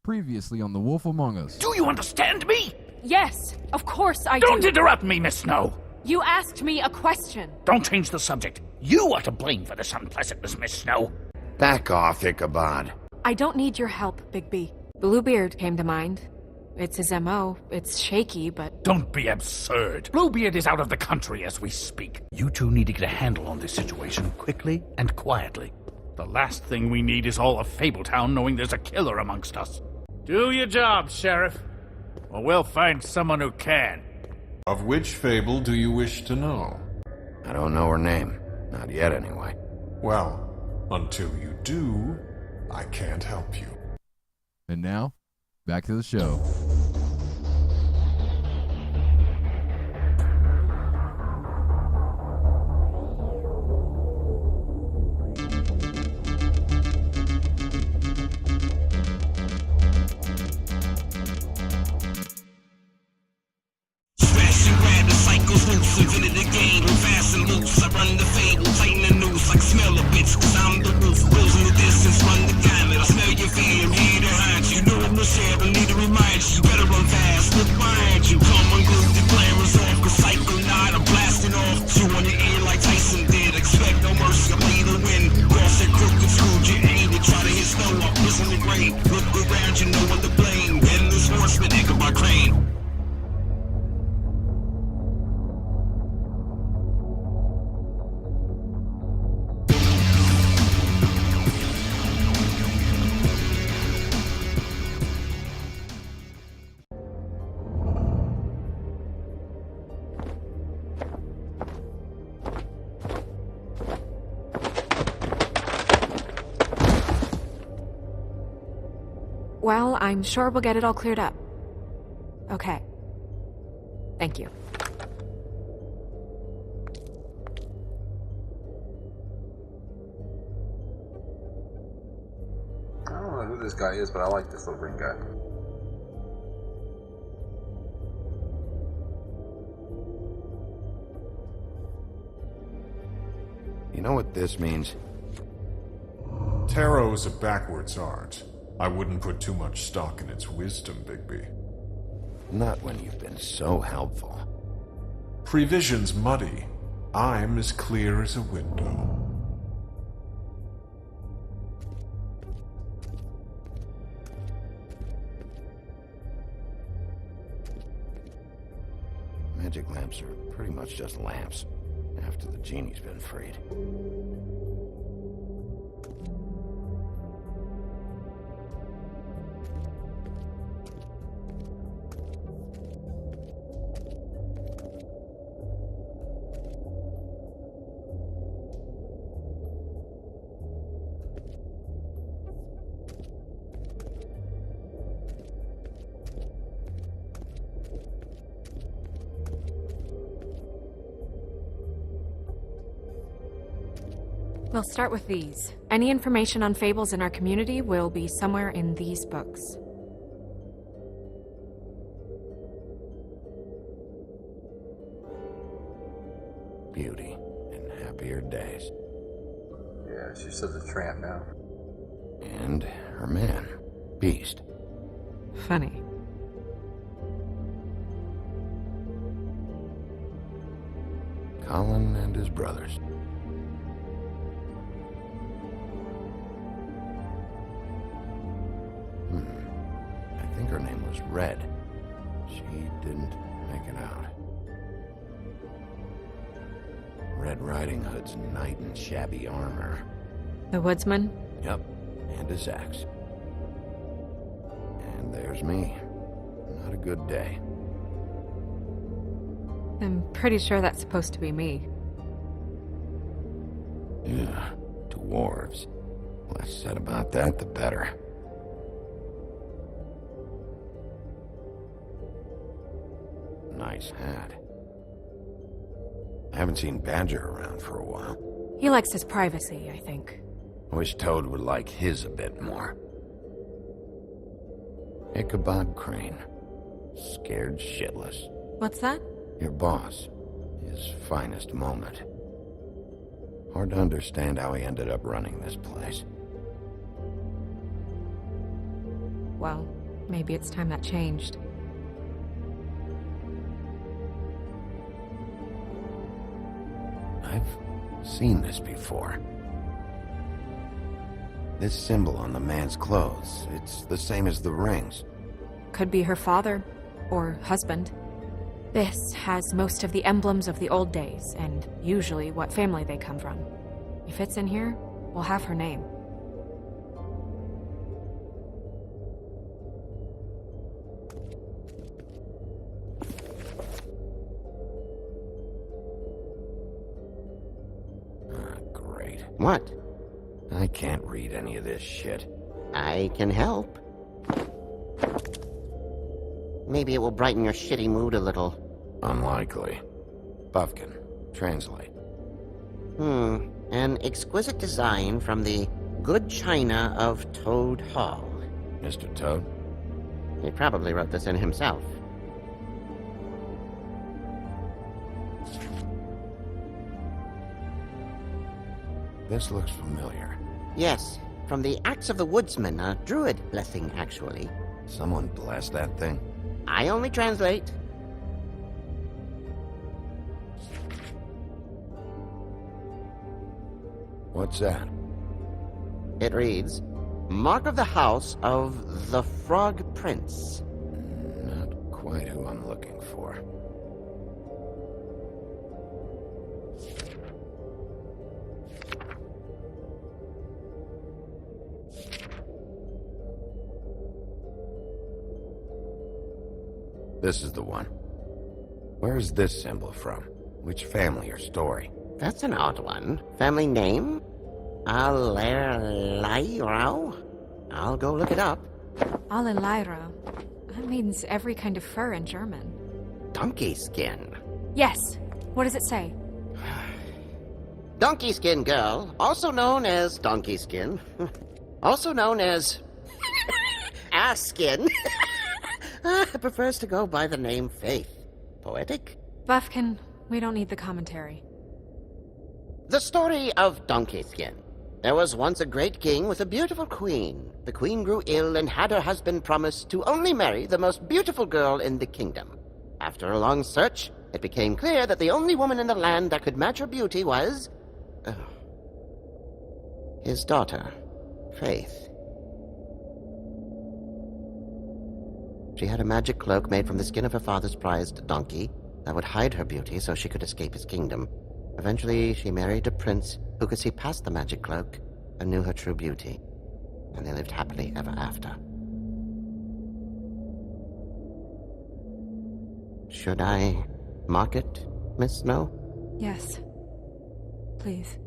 Previously on The Wolf Among Us. Do you understand me? Yes, of course I do. Don't interrupt me, Miss Snow. You asked me a question. Don't change the subject. You are to blame for this unpleasantness, Miss Snow. Back off, Ichabod. I don't need your help, Bigby. Bluebeard came to mind. It's his MO. It's shaky, but... Don't be absurd. Bluebeard is out of the country as we speak. You two need to get a handle on this situation quickly and quietly. The last thing we need is all of Fabletown knowing there's a killer amongst us. Do your job, Sheriff, or we'll find someone who can. Of which fable do you wish to know? I don't know her name. Not yet, anyway. Well, until you do, I can't help you. And now, back to the show. Invented the game, fast and loose. I run the fable, tighten the noose. I can smell a bitch, cause I'm the roof. Bills in the distance, run the gamut. I smell your fear, I'm here to hide you. Know I'm the share, but need to remind you. You better run fast, look behind you. Come unglued, the glamour's off. Cause psychonaut, I'm blasting off. Chew on your ear like Tyson did. Expect no mercy, I'm lead the wind. Cross that crooked screwed, you aim and try to hit snow up. Listen to grave, look around, you know what to blame. Endless horseman, Ichabod Crane. Well, I'm sure we'll get it all cleared up. Okay. Thank you. I don't know who this guy is, but I like this little green guy. You know what this means? Tarot's a backwards art. I wouldn't put too much stock in its wisdom, Bigby. Not when you've been so helpful. Prevision's muddy. I'm as clear as a window. Magic lamps are pretty much just lamps, after the genie's been freed. We'll start with these. Any information on fables in our community will be somewhere in these books. Beauty and happier days. Yeah, she's just a tramp now. And her man, Beast. Funny. Colin and his brothers. I think her name was Red. She didn't make it out. Red Riding Hood's knight in shabby armor. The woodsman? Yep, and his axe. And there's me. Not a good day. I'm pretty sure that's supposed to be me. Yeah, dwarves. Less said about that, the better. Nice hat. I haven't seen Badger around for a while. He likes his privacy, I think. I wish Toad would like his a bit more. Ichabod Crane. Scared shitless. What's that? Your boss. His finest moment. Hard to understand how he ended up running this place. Well, maybe it's time that changed. I've seen this before. This symbol on the man's clothes, it's the same as the rings. Could be her father, or husband. This has most of the emblems of the old days, and usually what family they come from. If it's in here, we'll have her name. Great. What? I can't read any of this shit. I can help. Maybe it will brighten your shitty mood a little. Unlikely. Buffkin, translate. An exquisite design from the good china of Toad Hall. Mr. Toad? He probably wrote this in himself. This looks familiar. Yes, from the Axe of the Woodsman, a druid blessing, actually. Someone blessed that thing. I only translate. What's that? It reads, Mark of the House of the Frog Prince. Not quite who I'm looking for. This is the one. Where is this symbol from? Which family or story? That's an odd one. Family name? Alerleirau? I'll go look it up. Alelaira. That means every kind of fur in German. Donkey skin. Yes. What does it say? Donkey skin girl, also known as donkey skin, also known as ass skin, prefers to go by the name Faith. Poetic? Buffkin, we don't need the commentary. The story of Donkey Skin. There was once a great king with a beautiful queen. The queen grew ill and had her husband promise to only marry the most beautiful girl in the kingdom. After a long search, it became clear that the only woman in the land that could match her beauty was... his daughter, Faith. She had a magic cloak made from the skin of her father's prized donkey that would hide her beauty so she could escape his kingdom. Eventually, she married a prince who could see past the magic cloak and knew her true beauty. And they lived happily ever after. Should I mark it, Miss Snow? Yes. Please.